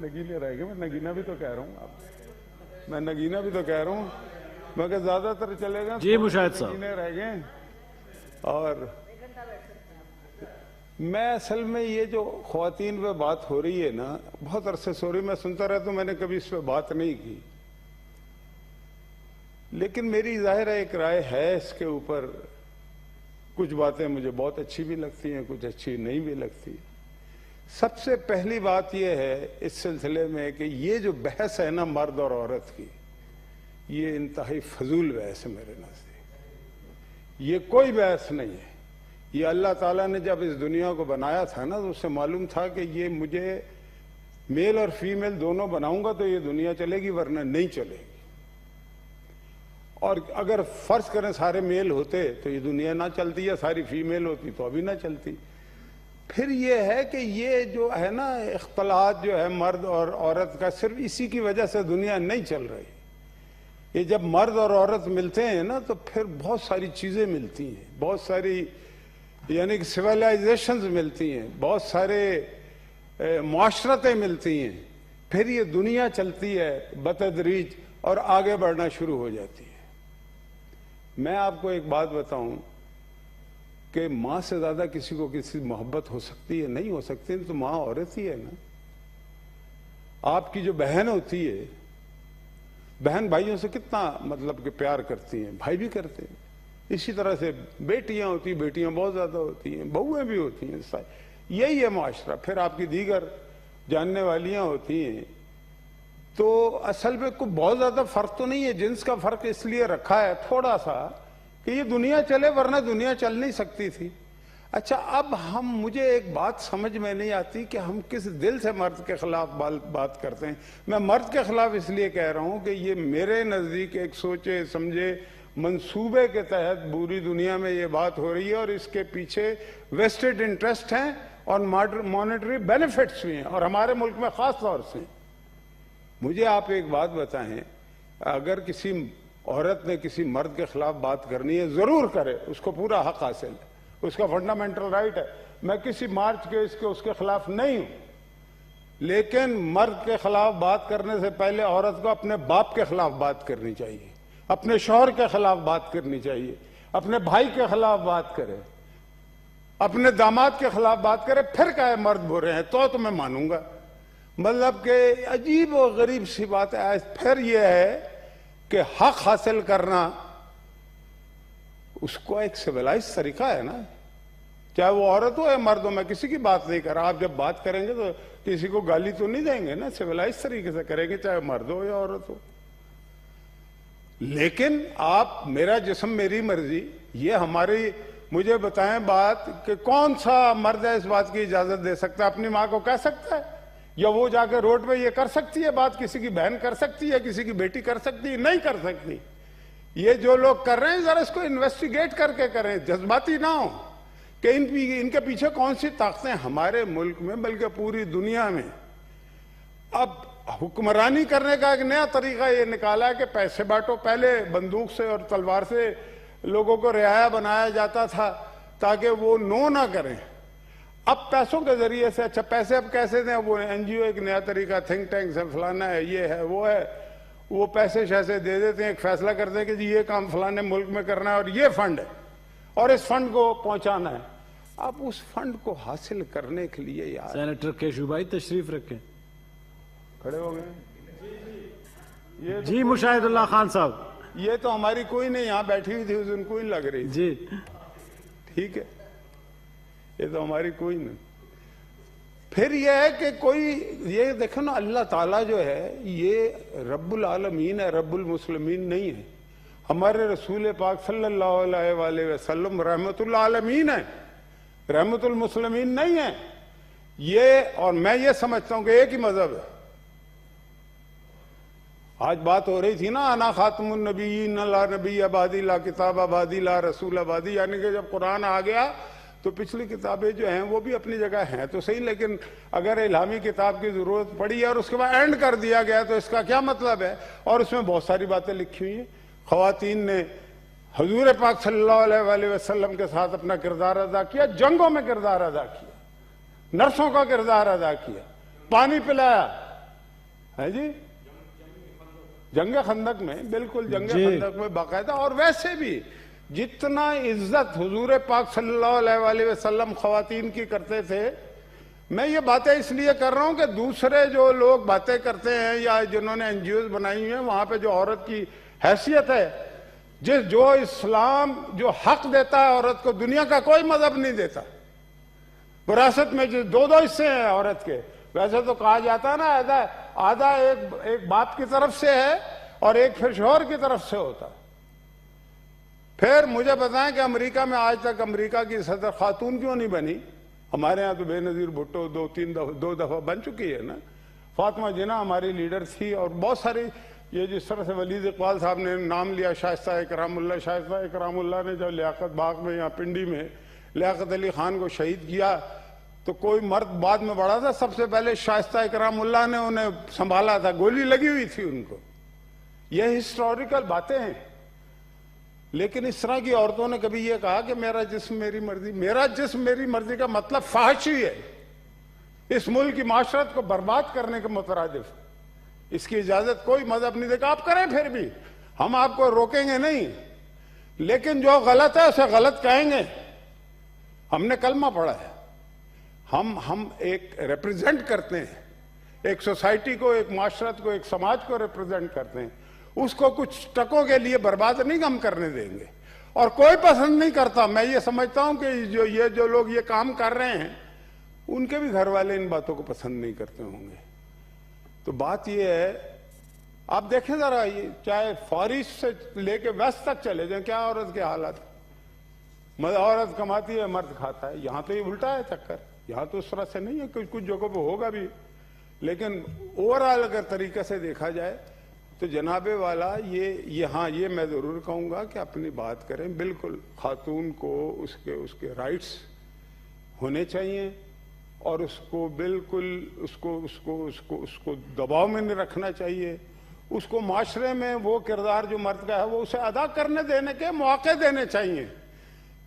नगीने रह गए। मैं नगीना भी तो कह रहा हूँ, मैं नगीना भी तो कह रहा हूँ, मगर ज्यादातर चले गए जी मुशाहिद साहब, नगीने रह गए। और मैं असल में ये जो ख्वातीन पे बात हो रही है ना, बहुत अरसे से हो रही, मैं सुनता रहता हूं, मैंने कभी इस पे बात नहीं की, लेकिन मेरी जाहिर है एक राय है इसके ऊपर। कुछ बातें मुझे बहुत अच्छी भी लगती हैं, कुछ अच्छी नहीं भी लगती। सबसे पहली बात यह है इस सिलसिले में कि ये जो बहस है ना मर्द और औरत की, ये इंतहाई फजूल बहस है मेरे नजदीक। ये कोई बहस नहीं है। ये अल्लाह ताला ने जब इस दुनिया को बनाया था ना, तो उससे मालूम था कि ये मुझे मेल और फीमेल दोनों बनाऊंगा तो ये दुनिया चलेगी, वरना नहीं चलेगी। और अगर फर्ज करें सारे मेल होते तो ये दुनिया ना चलती, या सारी फीमेल होती तो अभी ना चलती। फिर ये है कि ये जो है ना इख्तलात जो है मर्द और औरत का, सिर्फ इसी की वजह से दुनिया नहीं चल रही। ये जब मर्द और औरत मिलते हैं ना, तो फिर बहुत सारी चीजें मिलती हैं, बहुत सारी यानी कि सिविलाइजेशंस मिलती हैं, बहुत सारे मुआशरतें मिलती हैं। फिर ये दुनिया चलती है बतदरीज और आगे बढ़ना शुरू हो जाती है। मैं आपको एक बात बताऊं कि मां से ज्यादा किसी को किसी मोहब्बत हो सकती है? नहीं हो सकती, तो मां औरत ही है ना। आपकी जो बहन होती है, बहन भाइयों से कितना मतलब कि प्यार करती हैं, भाई भी करते हैं। इसी तरह से बेटियां होती, बेटियां बहुत ज्यादा होती हैं, बहुएं भी होती हैं। यही है माशरा। फिर आपकी दीगर जानने वालियां होती हैं। तो असल में कोई बहुत ज्यादा फर्क तो नहीं है। जिन्स का फर्क इसलिए रखा है थोड़ा सा कि ये दुनिया चले, वरना दुनिया चल नहीं सकती थी। अच्छा, अब मुझे एक बात समझ में नहीं आती कि हम किस दिल से मर्द के खिलाफ बात करते हैं। मैं मर्द के खिलाफ इसलिए कह रहा हूं कि ये मेरे नजदीक एक सोचे समझे मंसूबे के तहत पूरी दुनिया में ये बात हो रही है, और इसके पीछे वेस्टेड इंटरेस्ट हैं और मॉनेटरी बेनिफिट्स भी हैं, और हमारे मुल्क में खास तौर से। मुझे आप एक बात बताएं, अगर किसी औरत ने किसी मर्द के खिलाफ बात करनी है, जरूर करे, उसको पूरा हक हासिल है, उसका फंडामेंटल राइट है। मैं किसी मार्च के उसके खिलाफ नहीं हूं, लेकिन मर्द के खिलाफ बात करने से पहले औरत को अपने बाप के खिलाफ बात करनी चाहिए, अपने शौहर के खिलाफ बात करनी चाहिए, अपने भाई के खिलाफ बात करे, अपने दामाद के खिलाफ बात करे, फिर क्या है मर्द बुरे हैं तो मैं मानूंगा। मतलब कि अजीब और गरीब सी बात है। फिर यह है कि हक हासिल करना उसको एक सिविलाइज तरीका है ना, चाहे वो औरत हो या मर्द हो। मैं किसी की बात नहीं कर रहा। आप जब बात करेंगे तो किसी को गाली तो नहीं देंगे ना, सिविलाइज तरीके से करेंगे, चाहे मर्द हो या औरत हो। लेकिन आप मेरा जिस्म मेरी मर्जी, ये हमारी, मुझे बताएं बात कि कौन सा मर्द है इस बात की इजाजत दे सकता है? अपनी मां को कह सकता है? या वो जाकर रोड पे ये कर सकती है बात? किसी की बहन कर सकती है, किसी की बेटी कर सकती है? नहीं कर सकती। ये जो लोग कर रहे हैं, जरा इसको इन्वेस्टिगेट करके करें, जज्बाती ना हो कि इनके पीछे कौन सी ताकतें हमारे मुल्क में बल्कि पूरी दुनिया में। अब हुक्मरानी करने का एक नया तरीका ये निकाला है कि पैसे बांटो। पहले बंदूक से और तलवार से लोगों को रियाया बनाया जाता था ताकि वो नो ना करें। अब पैसों के जरिए से, अच्छा पैसे अब कैसे दें? वो एनजीओ एक नया तरीका, थिंक टैंक से फलाना है, ये है वो है, वो पैसे शैसे दे देते हैं, एक फैसला करते हैं कि जी ये काम फलाने मुल्क में करना है और ये फंड है और इस फंड को पहुंचाना है। अब उस फंड को हासिल करने के लिए यार, सेनेटर केशू भाई तशरीफ रखें, खड़े हो गए। ये जी मुशाहिदुल्लाह खान साहब, ये तो हमारी कोई नहीं यहाँ बैठी हुई थी उस दिन, कोई लग रही जी, ठीक है, ये तो हमारी कोई नहीं। फिर यह है कि कोई, ये देखो ना, अल्लाह ताला जो है ये रब्बुल आलमीन है, रब्बुल मुस्लिमीन नहीं है। हमारे रसूल पाक सल्लल्लाहु अलैहि वसल्लम रहमतुल आलमीन है, रहमतुल मुस्लिमीन नहीं है ये। और मैं ये समझता हूं कि एक ही मजहब है। आज बात हो रही थी ना, अना खातमुन नबीयीन ला नबी आबादी ला किताब आबादी ला रसूल आबादी, यानी कि जब कुरान आ गया तो पिछली किताबें जो हैं वो भी अपनी जगह हैं तो सही, लेकिन अगर इल्हामी किताब की जरूरत पड़ी और उसके बाद एंड कर दिया गया तो इसका क्या मतलब है? और उसमें बहुत सारी बातें लिखी हुई हैं। ख्वातीन ने हुजूर पाक सल्लल्लाहु अलैहि वसल्लम के साथ अपना किरदार अदा किया, जंगों में किरदार अदा किया, नर्सों का किरदार अदा किया, पानी पिलाया, है जी, जंग खंदक में, बिल्कुल जंग जी। खंदक में बाकायदा। और वैसे भी जितना इज्जत हुजूर पाक सल्लल्लाहु अलैहि वसल्लम खवातीन की करते थे, मैं ये बातें इसलिए कर रहा हूं कि दूसरे जो लोग बातें करते हैं या जिन्होंने एनजीओ बनाई हुई हैं, वहां पे जो औरत की हैसियत है, जो इस्लाम जो हक देता है औरत को, दुनिया का कोई मजहब नहीं देता। विरासत में जो दो दो हिस्से हैं औरत के, वैसे तो कहा जाता है ना आधा आधा एक बाप की तरफ से है और एक फिर शोहर की तरफ से होता। फिर मुझे बताएं कि अमेरिका में आज तक अमेरिका की सदर खातून क्यों नहीं बनी? हमारे यहाँ तो बेनजीर भुट्टो दो दफा बन चुकी है ना। फातिमा जिन्ना हमारी लीडर थी, और बहुत सारी, ये जिस तरह से वलीद इकबाल साहब ने नाम लिया, शाइस्ता इकरामुल्लाह ने जब लियाकत बाग में या पिंडी में लियाकत अली खान को शहीद किया, तो कोई मर्द बाद में बढ़ा था, सबसे पहले शाइस्ता इकरामुल्लाह ने उन्हें संभाला था, गोली लगी हुई थी उनको। ये हिस्टोरिकल बातें हैं। लेकिन इस तरह की औरतों ने कभी ये कहा कि मेरा जिस्म मेरी मर्जी? मेरा जिस्म मेरी मर्जी का मतलब फाहशी है, इस मुल्क की माशरत को बर्बाद करने के मुतरादिफ। इसकी इजाजत कोई मजहब नहीं देगा। आप करें, फिर भी हम आपको रोकेंगे नहीं, लेकिन जो गलत है उसे गलत कहेंगे। हमने कलमा पढ़ा है, हम एक रिप्रेजेंट करते हैं, एक सोसाइटी को, एक माशरत को, एक समाज को रिप्रेजेंट करते हैं। उसको कुछ टकों के लिए बर्बाद नहीं हम करने देंगे। और कोई पसंद नहीं करता। मैं ये समझता हूं कि जो लोग ये काम कर रहे हैं, उनके भी घर वाले इन बातों को पसंद नहीं करते होंगे। तो बात ये है, आप देखें जरा, ये चाहे फॉर ईस्ट से लेके वेस्ट तक चले जाए, क्या औरत के हालात। औरत कमाती है, मर्द खाता है। यहां तो ये उल्टा है चक्कर, यहां तो उस तरह से नहीं है, कुछ जगहों पर होगा भी, लेकिन ओवरऑल अगर तरीके से देखा जाए तो जनाबे वाला ये मैं जरूर कहूंगा कि अपनी बात करें। बिल्कुल खातून को उसके राइट्स होने चाहिए, और उसको बिल्कुल उसको दबाव में नहीं रखना चाहिए। उसको माशरे में वो किरदार जो मर्द का है वो उसे अदा करने देने के मौके देने चाहिए।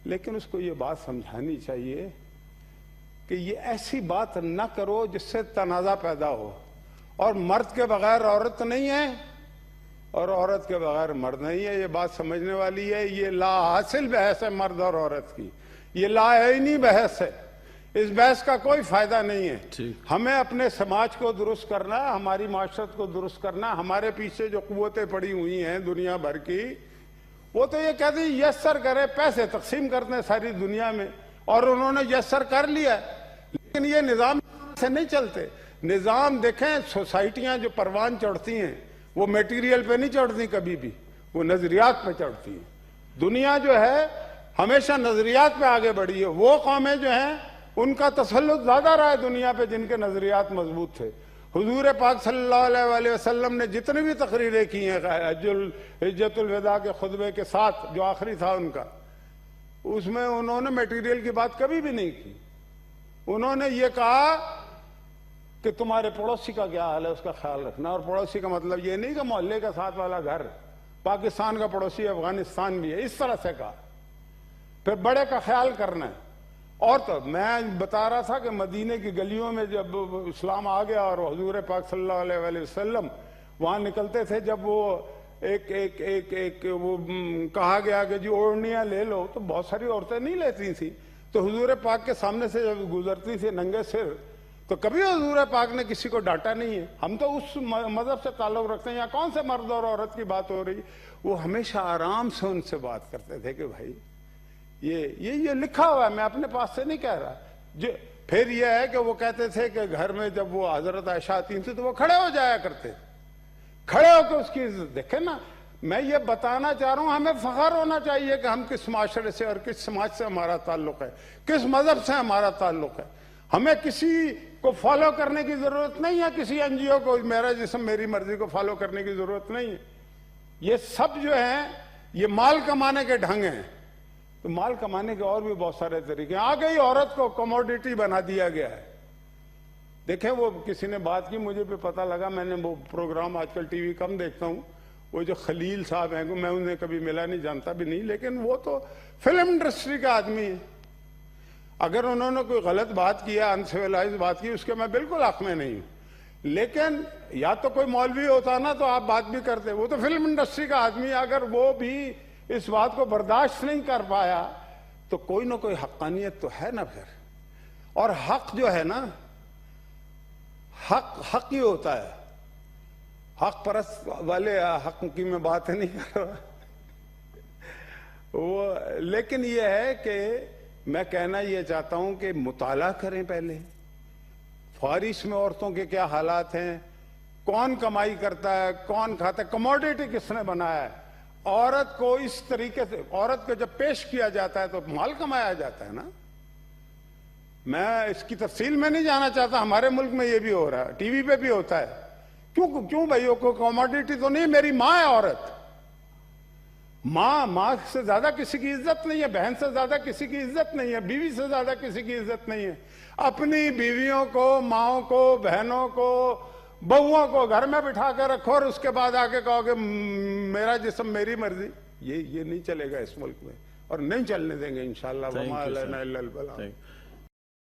लेकिन उसको ये बात समझानी चाहिए कि ये ऐसी बात न करो जिससे तनाज़ा पैदा हो। और मर्द के बगैर औरत नहीं है और औरत के बगैर मर्द नहीं है, ये बात समझने वाली है। ये ला हासिल बहस है मर्द और औरत की, ये लाइनी बहस है। इस बहस का कोई फायदा नहीं है। हमें अपने समाज को दुरुस्त करना, हमारी माशरत को दुरुस्त करना। हमारे पीछे जो कुव्वतें पड़ी हुई हैं दुनिया भर की, वो तो ये कहते हैं यस्सर करे, पैसे तकसीम करते हैं सारी दुनिया में, और उन्होंने यस्सर कर लिया। लेकिन ये निजाम से नहीं चलते। निजाम देखें, सोसाइटियां जो परवान चढ़ती हैं वो मटेरियल पे नहीं चढ़ती कभी भी, वो नजरियात पे चढ़ती हैं। दुनिया जो है हमेशा नजरियात पे आगे बढ़ी है। वो कौमें जो हैं उनका तसल्लुत ज्यादा रहा है दुनिया पे जिनके नजरियात मजबूत थे। हुजूर पाक सल्लल्लाहु अलैहि वसल्लम ने जितनी भी तकरीरें की हैं हिज्जतुल विदा के खुतबे के साथ, जो आखिरी था उनका, उसमें उन्होंने मटेरियल की बात कभी भी नहीं की। उन्होंने ये कहा कि तुम्हारे पड़ोसी का क्या हाल है उसका ख्याल रखना। और पड़ोसी का मतलब ये नहीं कि मोहल्ले का साथ वाला घर, पाकिस्तान का पड़ोसी अफगानिस्तान भी है, इस तरह से कहा। फिर बड़े का ख्याल करना है। और तो मैं बता रहा था कि मदीने की गलियों में जब इस्लाम आ गया और हुजूर पाक सल्लल्लाहु अलैहि वसल्लम वहां निकलते थे, जब वो एक वो कहा गया कि जी ओढ़नियां ले लो, तो बहुत सारी औरतें नहीं लेती थी। तो हुजूर पाक के सामने से जब गुजरती थी नंगे सिर, तो कभी हुजूर पाक ने किसी को डांटा नहीं है। हम तो उस मजहब से ताल्लुक रखते हैं, यहाँ कौन से मर्द और औरत की बात हो रही। वो हमेशा आराम से उनसे बात करते थे कि भाई ये लिखा हुआ है, मैं अपने पास से नहीं कह रहा। जो फिर ये है कि वो कहते थे कि घर में जब वो हजरत आयशा आती थी तो वो खड़े हो जाया करते, खड़े होकर उसकी इज्जत। देखे ना, मैं ये बताना चाह रहा हूं, हमें फख्र होना चाहिए कि हम किस माशरे से और किस समाज से हमारा ताल्लुक है, किस मजहब से हमारा ताल्लुक है। हमें किसी को फॉलो करने की जरूरत नहीं है, किसी एनजीओ को मेरा जिस्म मेरी मर्जी को फॉलो करने की जरूरत नहीं है। ये सब जो है ये माल कमाने के ढंग हैं। तो माल कमाने के और भी बहुत सारे तरीके। आ गई औरत को कमोडिटी बना दिया गया है। देखें, वो किसी ने बात की, मुझे भी पता लगा, मैंने वो प्रोग्राम आजकल टीवी कम देखता हूं, वो जो खलील साहब हैं, मैं उन्हें कभी मिला नहीं, जानता भी नहीं, लेकिन वो तो फिल्म इंडस्ट्री का आदमी है। अगर उन्होंने कोई गलत बात की है, अनसिविलाइज बात की, उसके मैं बिल्कुल हक में नहीं हूं। लेकिन या तो कोई मौलवी होता ना तो आप बात भी करते, वो तो फिल्म इंडस्ट्री का आदमी, अगर वो भी इस बात को बर्दाश्त नहीं कर पाया तो कोई ना कोई हक्कानियत तो है ना फिर। और हक जो है ना, हक ही होता है। हक परस्त वाले हक की मैं बात नहीं कर रहा वो, लेकिन ये है कि मैं कहना ये चाहता हूं कि मुताला करें पहले, फारिश में औरतों के क्या हालात हैं, कौन कमाई करता है, कौन खाता है, कमोडिटी किसने बनाया है। औरत को इस तरीके से, औरत को जब पेश किया जाता है तो माल कमाया जाता है ना। मैं इसकी तफसील में नहीं जाना चाहता, हमारे मुल्क में ये भी हो रहा है, टीवी पे भी होता है। क्यों भाइयों को कमोडिटी तो नहीं, मेरी माँ है औरत। माँ से ज्यादा किसी की इज्जत नहीं है, बहन से ज्यादा किसी की इज्जत नहीं है, बीवी से ज्यादा किसी की इज्जत नहीं है। अपनी बीवियों को, माओ को, बहनों को, बहुओं को घर में बिठा कर रखो और उसके बाद आके कहोगे मेरा जिस्म मेरी मर्जी। ये नहीं चलेगा इस मुल्क में और नहीं चलने देंगे इंशाअल्लाह।